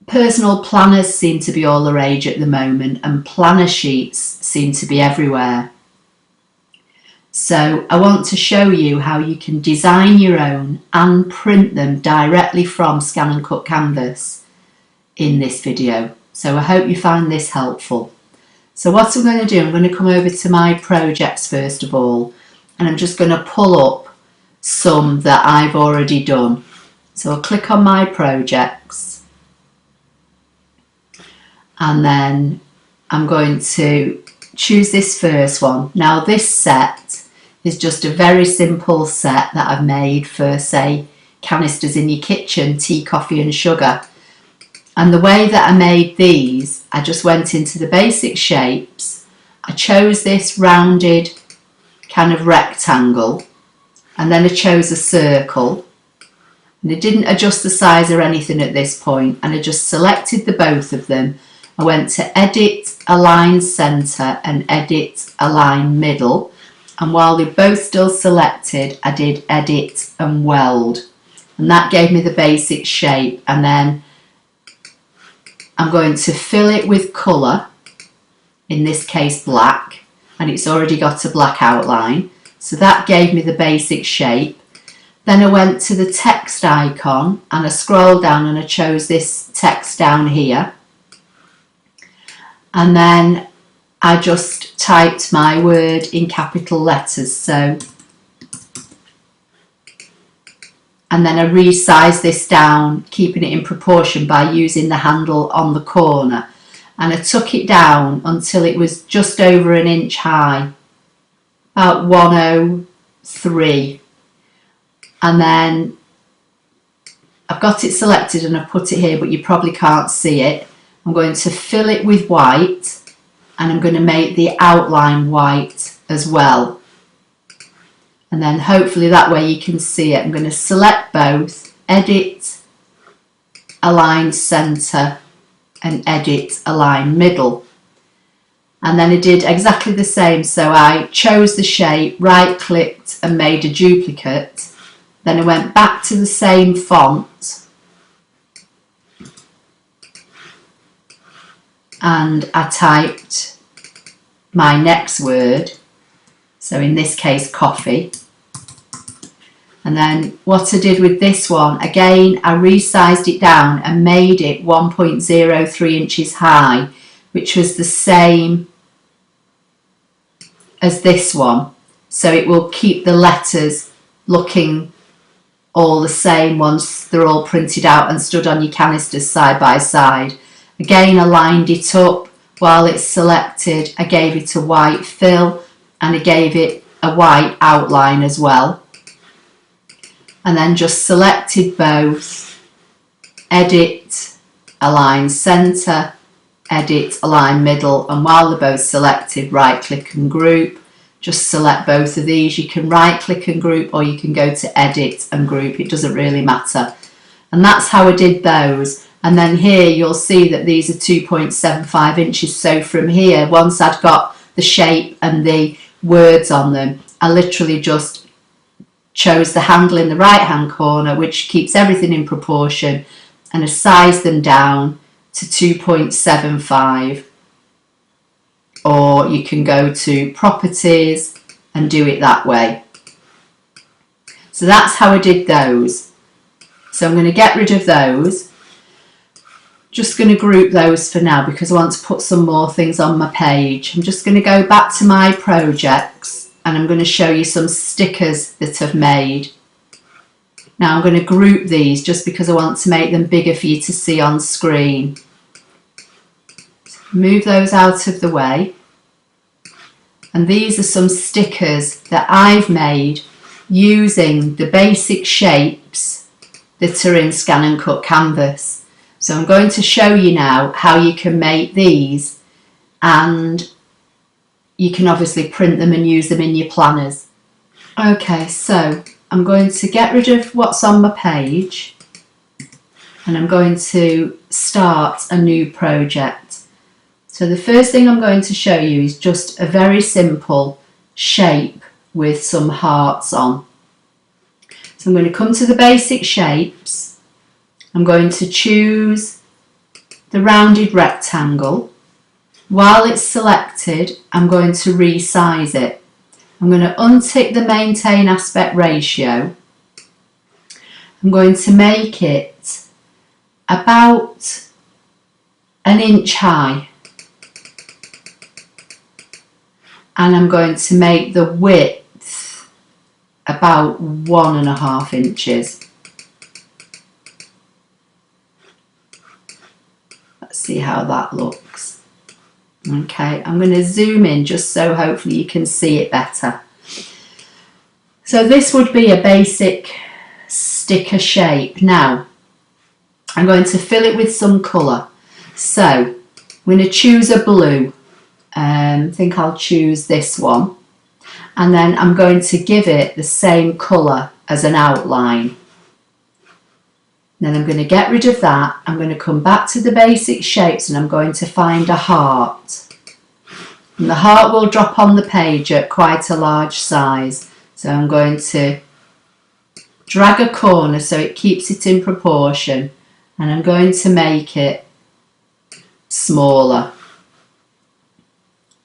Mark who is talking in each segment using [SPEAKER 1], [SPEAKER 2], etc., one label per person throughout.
[SPEAKER 1] Personal planners seem to be all the rage at the moment, and planner sheets seem to be everywhere. So I want to show you how you can design your own and print them directly from ScanNCut Canvas in this video. So I hope you find this helpful. So what I'm going to do, I'm going to come over to my projects first of all, and I'm just going to pull up some that I've already done. So I'll click on my projects, and then I'm going to choose this first one. Now this set is just a very simple set that I've made for, say, canisters in your kitchen, tea, coffee and sugar. And the way that I made these, I just went into the basic shapes. I chose this rounded kind of rectangle, and then I chose a circle. And I didn't adjust the size or anything at this point, and I just selected the both of them. I went to Edit, Align Center and Edit, Align Middle. And while they're both still selected, I did Edit and Weld. And that gave me the basic shape. And then I'm going to fill it with colour, in this case black, and it's already got a black outline. So that gave me the basic shape. Then I went to the text icon and I scrolled down and I chose this text down here. And then I just typed my word in capital letters, and then I resized this down, keeping it in proportion by using the handle on the corner, and I took it down until it was just over an inch high, about 103, and then I've got it selected and I've put it here, but you probably can't see it. I'm going to fill it with white, and I'm going to make the outline white as well. And then hopefully that way you can see it. I'm going to select both, Edit, Align Center and Edit, Align Middle. And then I did exactly the same. So I chose the shape, right clicked and made a duplicate. Then I went back to the same font and I typed my next word, so in this case coffee. And then what I did with this one, again I resized it down and made it 1.03 inches high, which was the same as this one, so it will keep the letters looking all the same once they're all printed out and stood on your canisters side by side. Again, I lined it up while it's selected. I gave it a white fill and I gave it a white outline as well. And then just selected both, Edit, Align Center, Edit, Align Middle, and while they're both selected, right click and group. Just select both of these. You can right click and group, or you can go to Edit and group. It doesn't really matter. And that's how I did those. And then here you'll see that these are 2.75 inches. So from here, once I'd got the shape and the words on them, I literally just chose the handle in the right hand corner, which keeps everything in proportion, and I sized them down to 2.75. Or you can go to Properties and do it that way. So that's how I did those. So I'm going to get rid of those. Just going to group those for now because I want to put some more things on my page. I'm just going to go back to my projects and I'm going to show you some stickers that I've made. Now I'm going to group these just because I want to make them bigger for you to see on screen. Move those out of the way. And these are some stickers that I've made using the basic shapes that are in ScanNCut Canvas. So I'm going to show you now how you can make these, and you can obviously print them and use them in your planners. Okay, so I'm going to get rid of what's on my page and I'm going to start a new project. So the first thing I'm going to show you is just a very simple shape with some hearts on. So I'm going to come to the basic shapes. I'm going to choose the rounded rectangle. While it's selected, I'm going to resize it. I'm going to untick the maintain aspect ratio. I'm going to make it about an inch high. And I'm going to make the width about 1.5 inches. Let's see how that looks. Okay, I'm going to zoom in just so hopefully you can see it better. So this would be a basic sticker shape. Now, I'm going to fill it with some colour. So, I'm going to choose a blue. I think I'll choose this one. And then I'm going to give it the same colour as an outline. Then I'm going to get rid of that. I'm going to come back to the basic shapes and I'm going to find a heart. And the heart will drop on the page at quite a large size. So I'm going to drag a corner so it keeps it in proportion. And I'm going to make it smaller.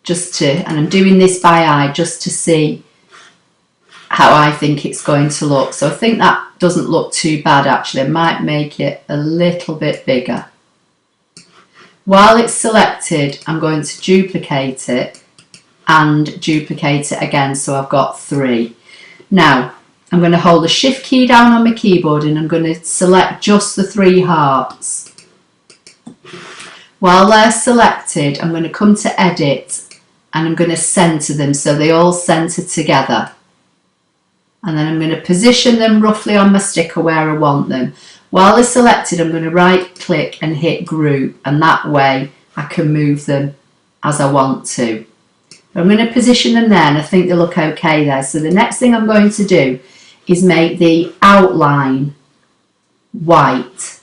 [SPEAKER 1] And I'm doing this by eye just to see how I think it's going to look. So I think that doesn't look too bad actually. I might make it a little bit bigger. While it's selected, I'm going to duplicate it and duplicate it again, so I've got 3. Now, I'm going to hold the shift key down on my keyboard and I'm going to select just the 3 hearts. While they're selected, I'm going to come to edit and I'm going to centre them so they all centre together. And then I'm going to position them roughly on my sticker where I want them. While they're selected, I'm going to right click and hit group, and that way I can move them as I want to. I'm going to position them there and I think they look okay there. So the next thing I'm going to do is make the outline white.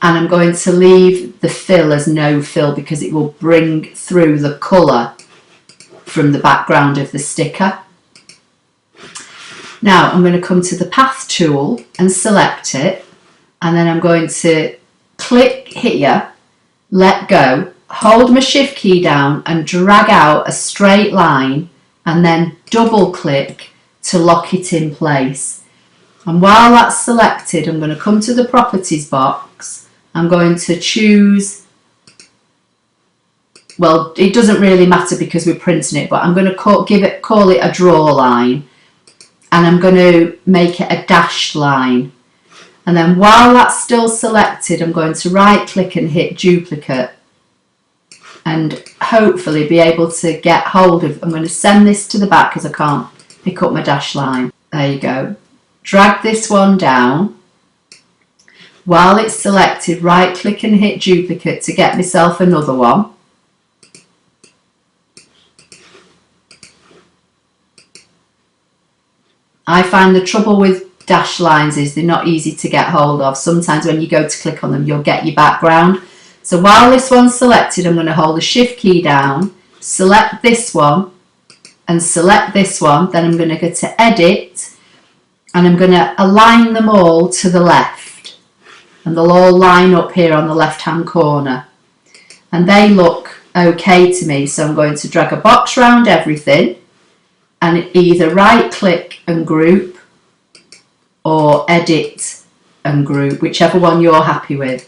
[SPEAKER 1] And I'm going to leave the fill as no fill because it will bring through the colour from the background of the sticker. Now I'm going to come to the path tool and select it, and then I'm going to click here, let go, hold my shift key down and drag out a straight line and then double click to lock it in place. And while that's selected, I'm going to come to the properties box. I'm going to choose, well, it doesn't really matter because we're printing it, but I'm going to call it a draw line, and I'm going to make it a dashed line. And then while that's still selected, I'm going to right click and hit duplicate and hopefully be able to get hold of, I'm going to send this to the back because I can't pick up my dash line. There you go. Drag this one down. While it's selected, right click and hit duplicate to get myself another one. I find the trouble with dash lines is they're not easy to get hold of. Sometimes when you go to click on them, you'll get your background. So while this one's selected, I'm going to hold the shift key down, select this one and select this one. Then I'm going to go to edit and I'm going to align them all to the left. And they'll all line up here on the left hand corner. And they look okay to me. So I'm going to drag a box around everything and either right click and group or edit and group, whichever one you're happy with.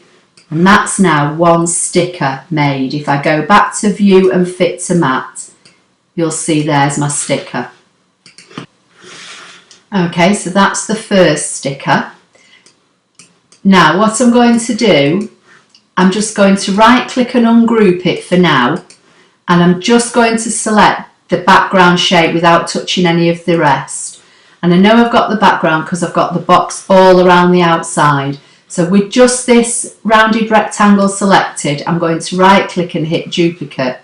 [SPEAKER 1] And that's now one sticker made. If I go back to view and fit to mat, you'll see there's my sticker. Okay, so that's the first sticker. Now what I'm going to do, I'm just going to right click and ungroup it for now, and I'm just going to select the background shape without touching any of the rest. And I know I've got the background because I've got the box all around the outside. So with just this rounded rectangle selected, I'm going to right click and hit duplicate.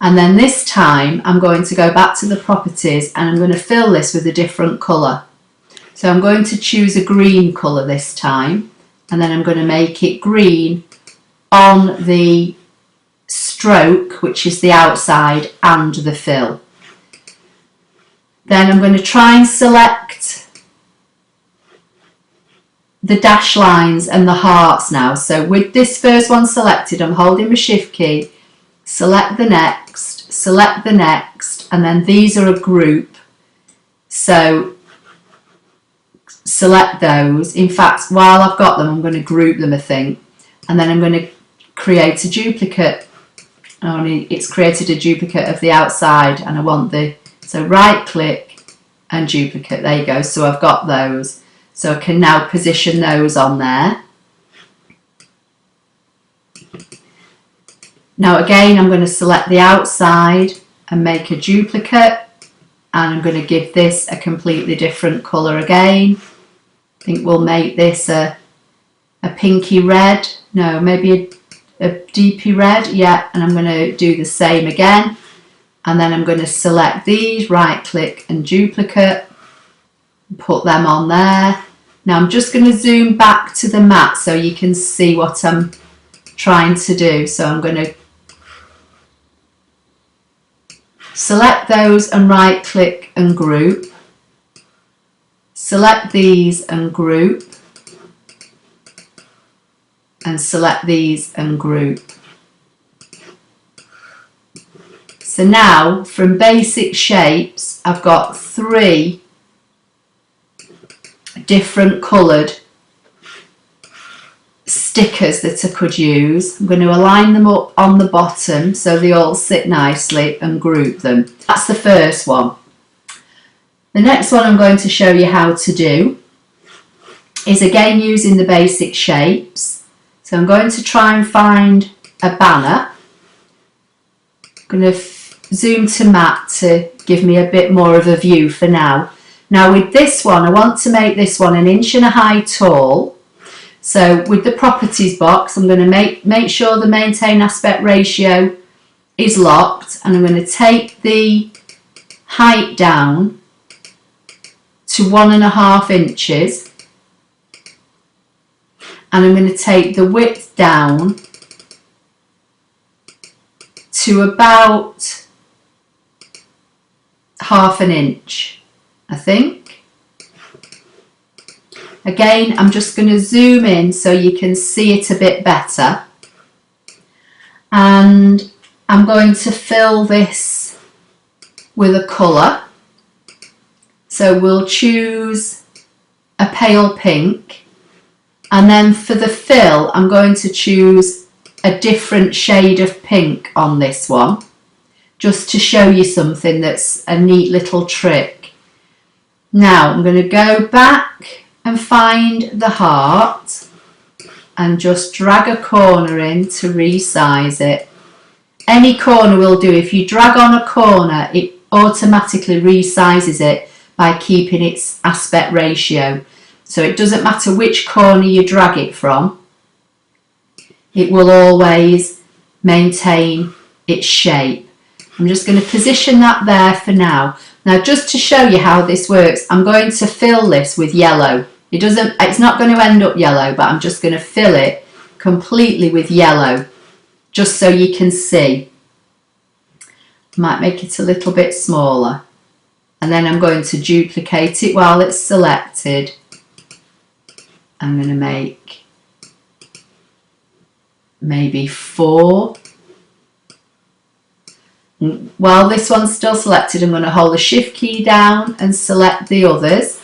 [SPEAKER 1] And then this time I'm going to go back to the properties and I'm going to fill this with a different colour. So I'm going to choose a green colour this time, and then I'm going to make it green on the stroke, which is the outside, and the fill. Then I'm going to try and select the dash lines and the hearts now. So with this first one selected, I'm holding my shift key, select the next, and then these are a group. So select those. In fact, while I've got them, I'm going to group them, I think, and then I'm going to create a duplicate. It's created a duplicate of the outside, and I want so right click and duplicate. There you go. So I've got those. So I can now position those on there. Now again, I'm going to select the outside and make a duplicate, and I'm going to give this a completely different colour again. I think we'll make this a pinky red. No, maybe a deepy red. Yeah, and I'm going to do the same again. And then I'm going to select these, right click and duplicate, put them on there. Now I'm just going to zoom back to the mat so you can see what I'm trying to do. So I'm going to select those and right click and group. Select these and group. And select these and group. So now from basic shapes, I've got 3 different coloured stickers that I could use. I'm going to align them up on the bottom so they all sit nicely and group them. That's the first one. The next one I'm going to show you how to do is again using the basic shapes. So I'm going to try and find a banner. I'm going to zoom to mat to give me a bit more of a view for now. Now with this one, I want to make this one 1.5 inches tall. So with the properties box, I'm going to make sure the maintain aspect ratio is locked, and I'm going to take the height down to 1.5 inches, and I'm going to take the width down to about 1/2 inch, I think. Again, I'm just going to zoom in so you can see it a bit better, and I'm going to fill this with a colour. So we'll choose a pale pink, and then for the fill I'm going to choose a different shade of pink on this one, just to show you something that's a neat little trick. Now I'm going to go back and find the heart and just drag a corner in to resize it. Any corner will do. If you drag on a corner, it automatically resizes it by keeping its aspect ratio. So it doesn't matter which corner you drag it from, it will always maintain its shape. I'm just going to position that there for now. Now just to show you how this works, I'm going to fill this with yellow. It's not going to end up yellow, but I'm just going to fill it completely with yellow, just so you can see. Might make it a little bit smaller, and then I'm going to duplicate it while it's selected. I'm going to make maybe 4. While this one's still selected, I'm going to hold the shift key down and select the others.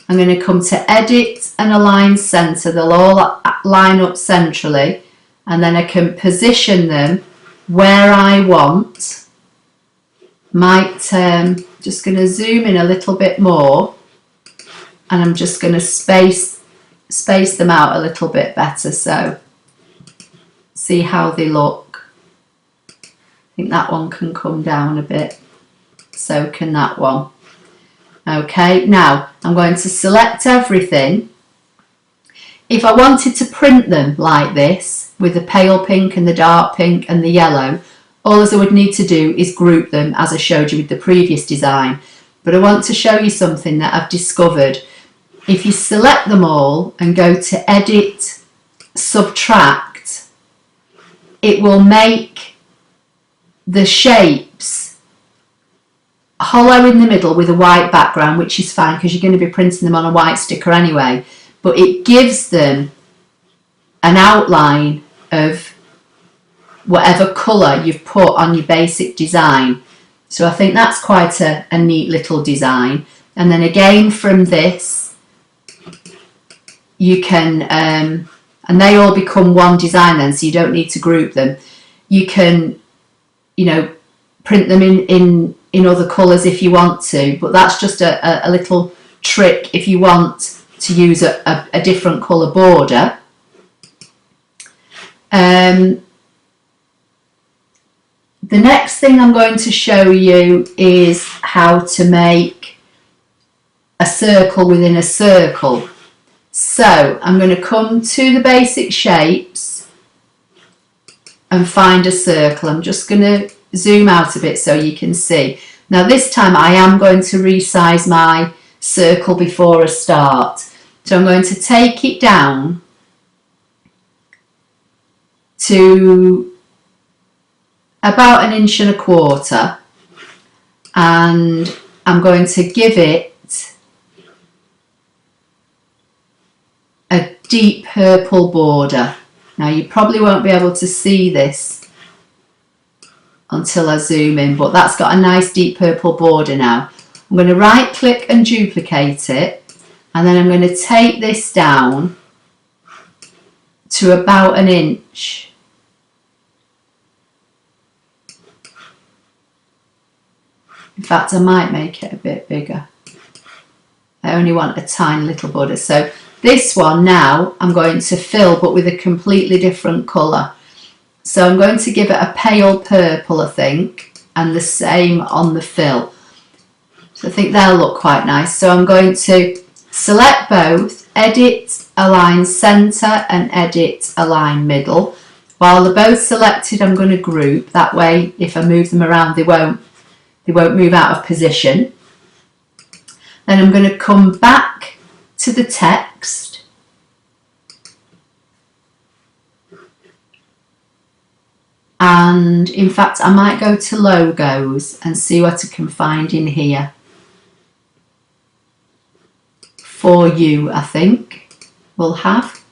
[SPEAKER 1] I'm going to come to edit and align center. They'll all line up centrally, and then I can position them where I want. Just going to zoom in a little bit more, and I'm just going to space them out a little bit better, so see how they look. I think that one can come down a bit, so can that one. Okay, now I'm going to select everything. If I wanted to print them like this, with the pale pink and the dark pink and the yellow, all I would need to do is group them as I showed you with the previous design. But I want to show you something that I've discovered. If you select them all and go to edit, subtract, it will make the shapes hollow in the middle with a white background, which is fine because you're going to be printing them on a white sticker anyway. but it gives them an outline of whatever colour you've put on your basic design. So I think that's quite a neat little design. And then again from this, you can, and they all become one design then, so you don't need to group them. You can, you know, print them in other colours if you want to, but that's just a little trick if you want to use a different colour border. The next thing I'm going to show you is how to make a circle within a circle. So I'm going to come to the basic shapes and find a circle. I'm just going to zoom out a bit so you can see. Now this time I am going to resize my circle before I start. So I'm going to take it down to about 1.25 inches, and I'm going to give it a deep purple border. Now you probably won't be able to see this until I zoom in, but that's got a nice deep purple border now. I'm going to right click and duplicate it, and then I'm going to take this down to about 1 inch. In fact, I might make it a bit bigger. I only want a tiny little border. So this one now I'm going to fill, but with a completely different colour. So I'm going to give it a pale purple, I think, and the same on the fill. So I think they'll look quite nice. So I'm going to select both, edit, align centre and edit, align middle. While they're both selected, I'm going to group. That way, if I move them around, they won't move out of position. Then I'm going to come back to the text and in fact I might go to logos and see what I can find in here. For you, I think we'll have.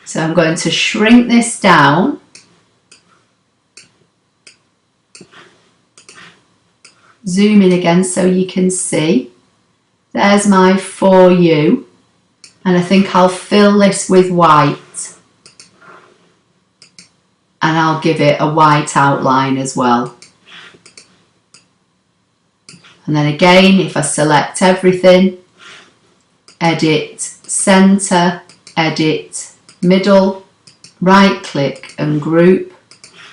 [SPEAKER 1] So I'm going to shrink this down. Zoom in again so you can see. There's my For You, and I think I'll fill this with white, and I'll give it a white outline as well. And then again, if I select everything, edit, center, edit, middle, right click and group,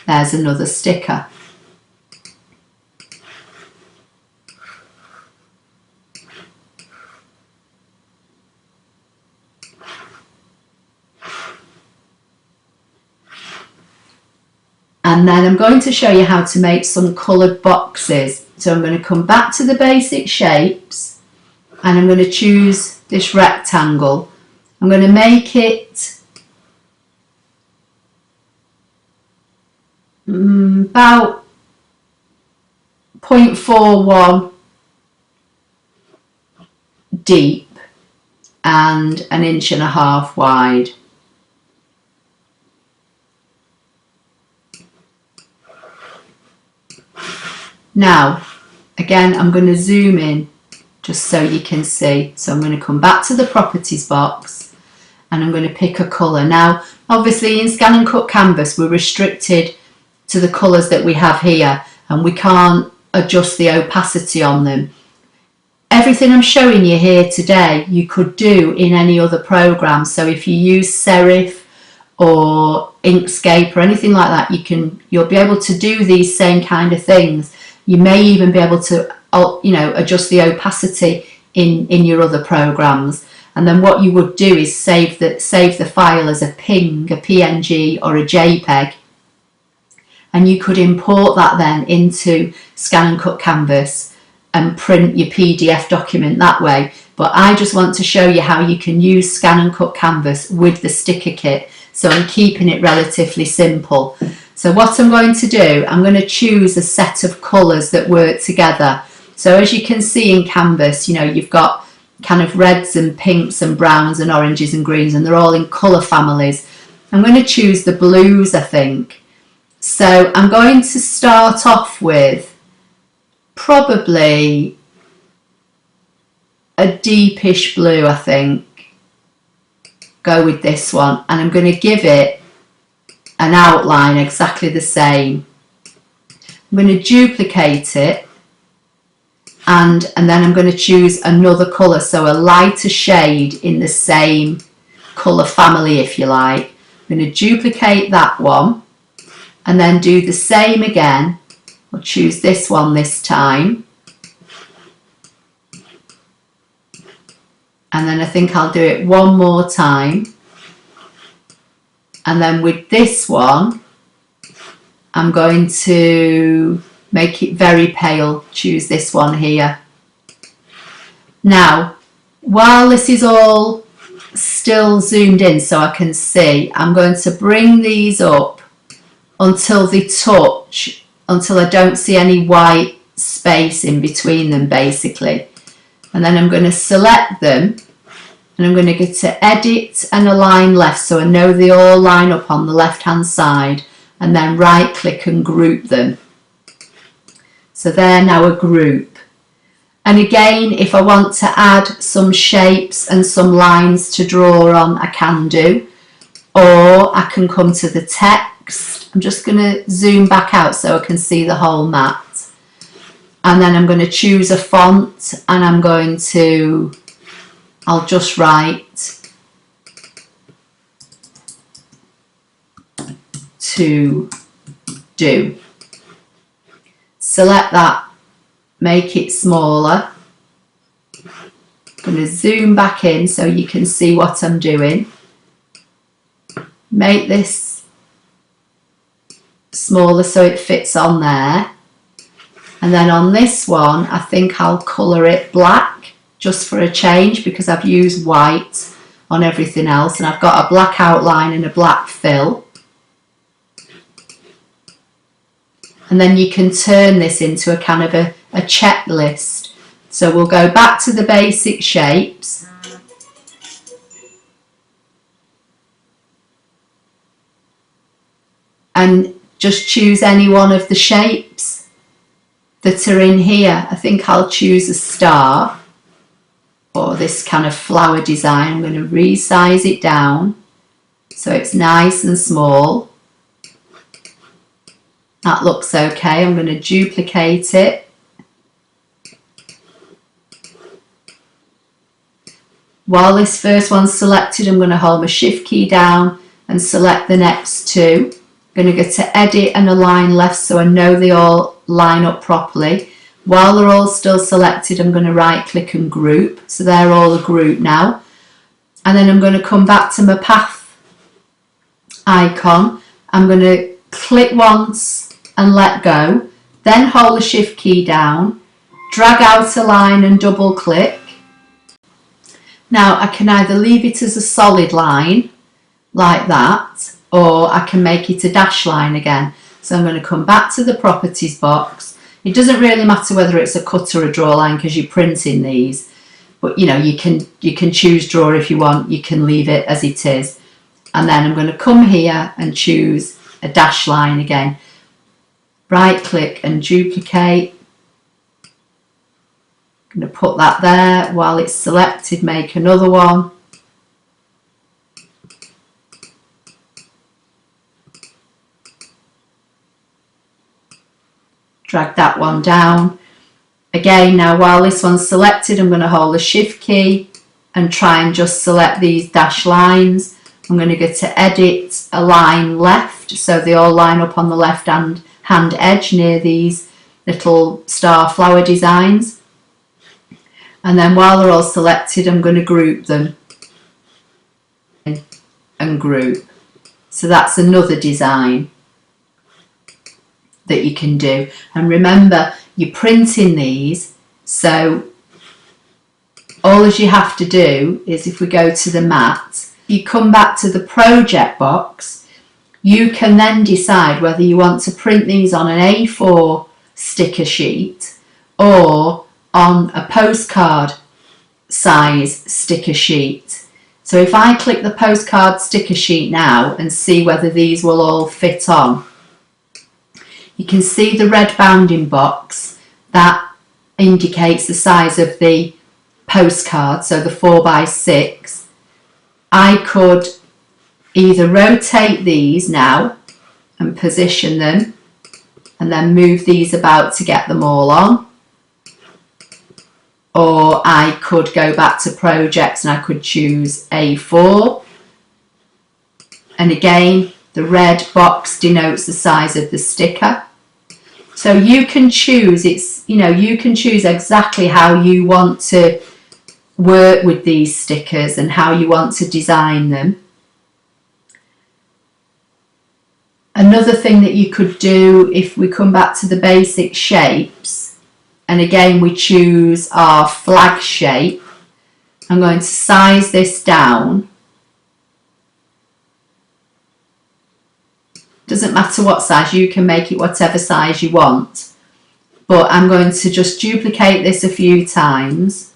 [SPEAKER 1] there's another sticker. And then I'm going to show you how to make some coloured boxes. So I'm going to come back to the basic shapes and I'm going to choose this rectangle. I'm going to make it about 0.41 deep and 1.5 inches wide. Now, again, I'm going to zoom in just so you can see. So I'm going to come back to the properties box and I'm going to pick a colour. Now, obviously in ScanNCut Canvas, we're restricted to the colours that we have here and we can't adjust the opacity on them. Everything I'm showing you here today, you could do in any other program. So if you use Serif or Inkscape or anything like that, you'll be able to do these same kind of things. You may even be able to, adjust the opacity in your other programs. And then what you would do is save the file as a PNG, a PNG or a JPEG. And you could import that then into ScanNCut Canvas and print your PDF document that way. But I just want to show you how you can use ScanNCut Canvas with the sticker kit. So I'm keeping it relatively simple. So what I'm going to do, I'm going to choose a set of colours that work together. So as you can see in Canvas, you've got kind of reds and pinks and browns and oranges and greens, and they're all in colour families. I'm going to choose the blues, I think. So I'm going to start off with probably a deepish blue, I think. Go with this one, and I'm going to give it an outline exactly the same. I'm going to duplicate it, and then I'm going to choose another colour, so a lighter shade in the same colour family, if you like. I'm going to duplicate that one and then do the same again. I'll choose this one this time, and then I think I'll do it one more time, and then with this one I'm going to make it very pale. Choose this one here. Now, while this is all still zoomed in so I can see, I'm going to bring these up until they touch, until I don't see any white space in between them, basically. And then I'm going to select them, and I'm going to go to edit and align left, so I know they all line up on the left hand side, and then right click and group them. So they're now a group. And again, if I want to add some shapes and some lines to draw on, I can do. Or I can come to the text. I'm just going to zoom back out so I can see the whole mat. And then I'm going to choose a font, and I'm going to, I'll just write to do. Select that, make it smaller. I'm going to zoom back in so you can see what I'm doing. Make this smaller so it fits on there. And then on this one, I think I'll colour it black just for a change, because I've used white on everything else, and I've got a black outline and a black fill. And then you can turn this into a kind of a checklist. So we'll go back to the basic shapes. And just choose any one of the shapes that are in here. I think I'll choose a star, or this kind of flower design. I'm going to resize it down so it's nice and small. That looks okay. I'm going to duplicate it. While this first one's selected, I'm going to hold my shift key down and select the next two. I'm going to go to edit and align left so I know they all line up properly. While they're all still selected, I'm going to right click and group. So they're all a group now. And then I'm going to come back to my path icon. I'm going to click once and let go, then hold the shift key down, drag out a line and double click. Now I can either leave it as a solid line like that, or I can make it a dash line again. So I'm going to come back to the properties box. It doesn't really matter whether it's a cut or a draw line because you're printing these, but you know, you can choose draw if you want. You can leave it as it is. And then I'm going to come here and choose a dash line again. Right click and duplicate. I'm going to put that there. While it's selected, make another one. Drag that one down. Again, now while this one's selected, I'm going to hold the shift key and try and just select these dash lines. I'm going to go to edit, align left, so they all line up on the left hand edge near these little star flower designs. And then while they're all selected, I'm going to group them and group. So that's another design that you can do. And remember, you're printing these, so all as you have to do is, if we go to the mat, you come back to the project box, you can then decide whether you want to print these on an A4 sticker sheet or on a postcard size sticker sheet. So if I click the postcard sticker sheet now and see whether these will all fit on, you can see the red bounding box that indicates the size of the postcard, so the 4x6. I could either rotate these now and position them and then move these about to get them all on, or I could go back to projects and I could choose A4, and again the red box denotes the size of the sticker. So you can choose, you can choose exactly how you want to work with these stickers and how you want to design them. Another thing that you could do, if we come back to the basic shapes, and again we choose our flag shape, I'm going to size this down. Doesn't matter what size, you can make it whatever size you want, but I'm going to just duplicate this a few times.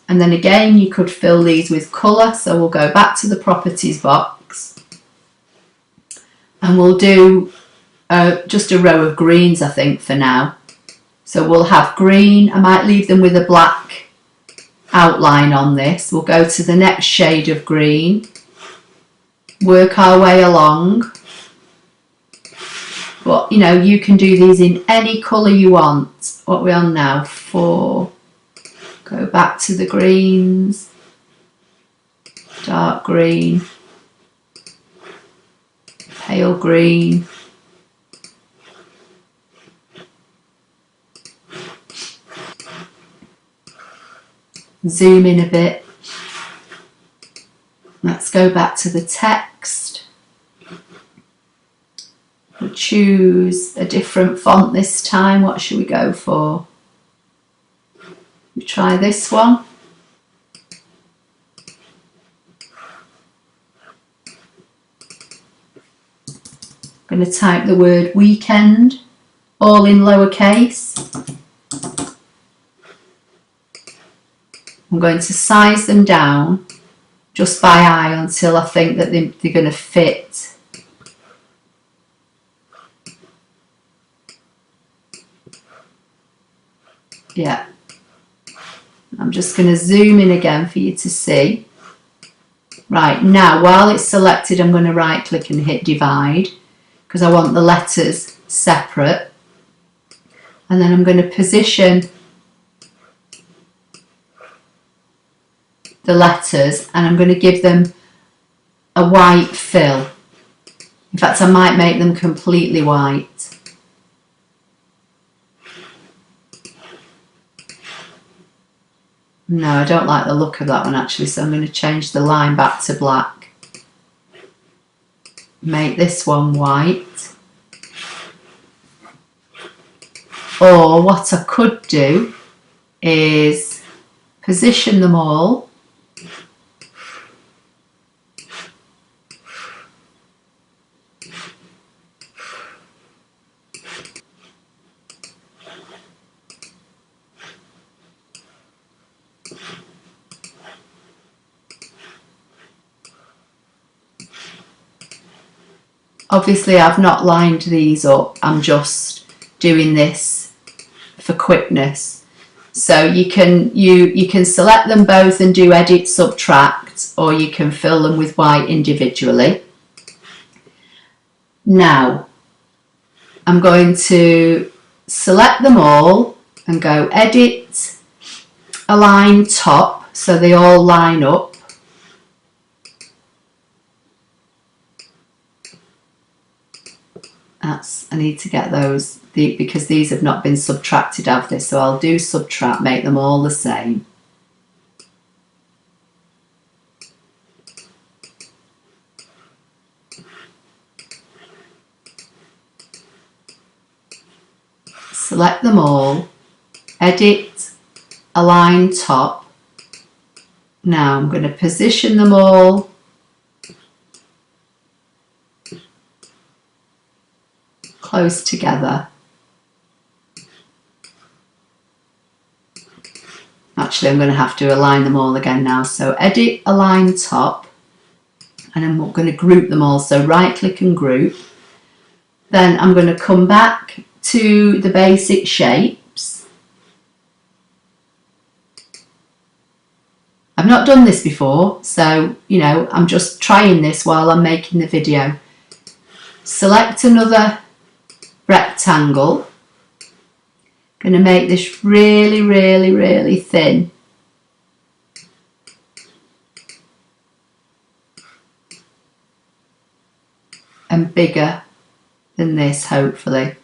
[SPEAKER 1] And then again you could fill these with colour, so we'll go back to the properties box and we'll do just a row of greens, I think, for now. So we'll have green, I might leave them with a black outline on this. We'll go to the next shade of green, work our way along, but you can do these in any colour you want. What are we on now? 4. Go back to the greens, dark green, pale green, zoom in a bit. Let's go back to the text. We'll choose a different font this time. What should we go for? Try this one. I'm going to type the word weekend, all in lowercase. I'm going to size them down just by eye until I think that they're going to fit. Yeah. I'm just going to zoom in again for you to see. Right, now while it's selected, I'm going to right click and hit divide because I want the letters separate. And then I'm going to position the letters and I'm going to give them a white fill. In fact, I might make them completely white. No, I don't like the look of that one actually, so I'm going to change the line back to black. Make this one white. Or what I could do is position them all . Obviously I've not lined these up, I'm just doing this for quickness. So you can select them both and do edit, subtract, or you can fill them with white individually. Now I'm going to select them all and go edit, align top so they all line up. I need to get those because these have not been subtracted out of this, so I'll do subtract, make them all the same. Select them all, edit, align top. Now I'm going to position them all close together. Actually, I'm going to have to align them all again now. So edit, align top, and I'm going to group them all. So right click and group. Then I'm going to come back to the basic shapes. I've not done this before, so you know, I'm just trying this while I'm making the video. Select another rectangle. Going to make this really, really, really thin. And bigger than this, hopefully.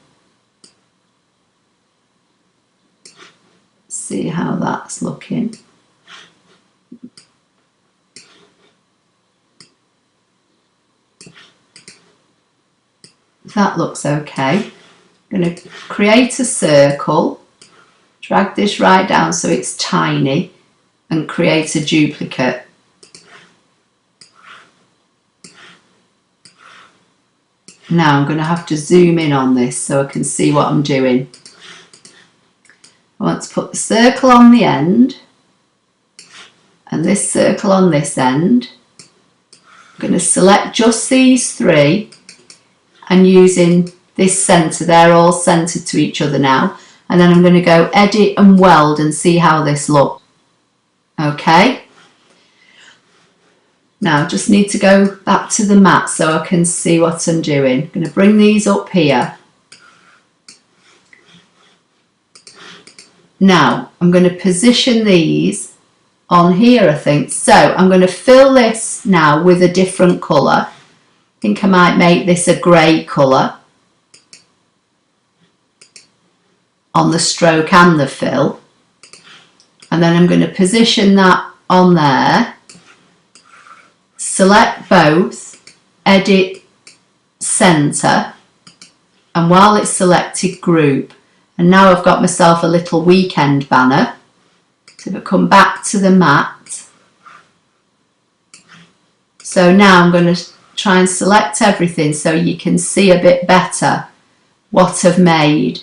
[SPEAKER 1] See how that's looking. That looks okay. I'm going to create a circle, drag this right down so it's tiny, and create a duplicate. Now I'm going to have to zoom in on this so I can see what I'm doing. I want to put the circle on the end and this circle on this end. I'm going to select just these three, and using this centre, they're all centred to each other now, and then I'm going to go edit and weld and see how this looks. Okay, now I just need to go back to the mat so I can see what I'm doing. I'm going to bring these up here. Now I'm going to position these on here, I think. So I'm going to fill this now with a different colour. I think I might make this a grey colour on the stroke and the fill, and then I'm going to position that on there, select both, edit, centre, and while it's selected, group. And now I've got myself a little weekend banner. So if I come back to the mat, so now I'm going to try and select everything so you can see a bit better what I've made.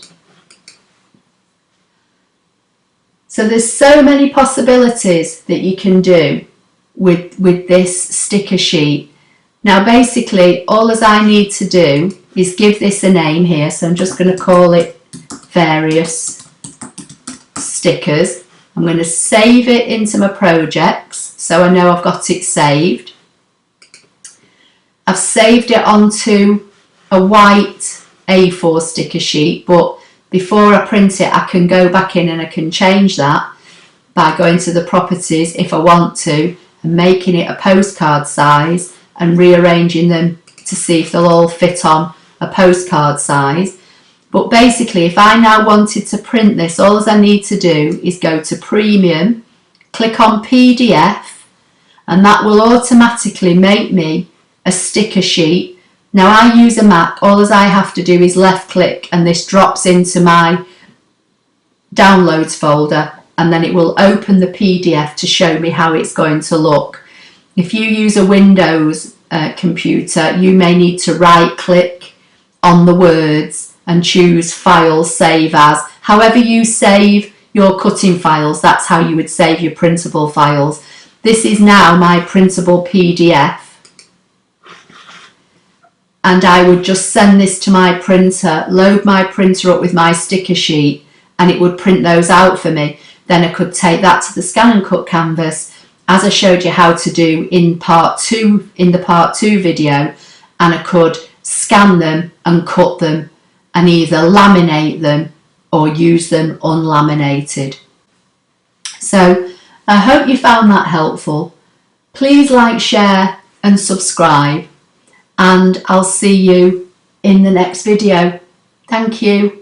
[SPEAKER 1] So there's so many possibilities that you can do with this sticker sheet. Now basically all as I need to do is give this a name here, so I'm just going to call it various stickers. I'm going to save it into my projects so I know I've got it saved. I've saved it onto a white A4 sticker sheet, but before I print it I can go back in and I can change that by going to the properties if I want to and making it a postcard size and rearranging them to see if they'll all fit on a postcard size. But basically if I now wanted to print this, all I need to do is go to Premium, click on PDF, and that will automatically make me a sticker sheet. Now I use a Mac, all I have to do is left click and this drops into my downloads folder, and then it will open the PDF to show me how it's going to look. If you use a Windows computer, you may need to right click on the words and choose File, Save As. However you save your cutting files, that's how you would save your printable files. This is now my printable PDF, and I would just send this to my printer, load my printer up with my sticker sheet, and it would print those out for me. Then I could take that to the ScanNCut canvas, as I showed you how to do in part 2, in the part 2 video, and I could scan them and cut them and either laminate them or use them unlaminated. So I hope you found that helpful. Please like, share and subscribe, and I'll see you in the next video. Thank you.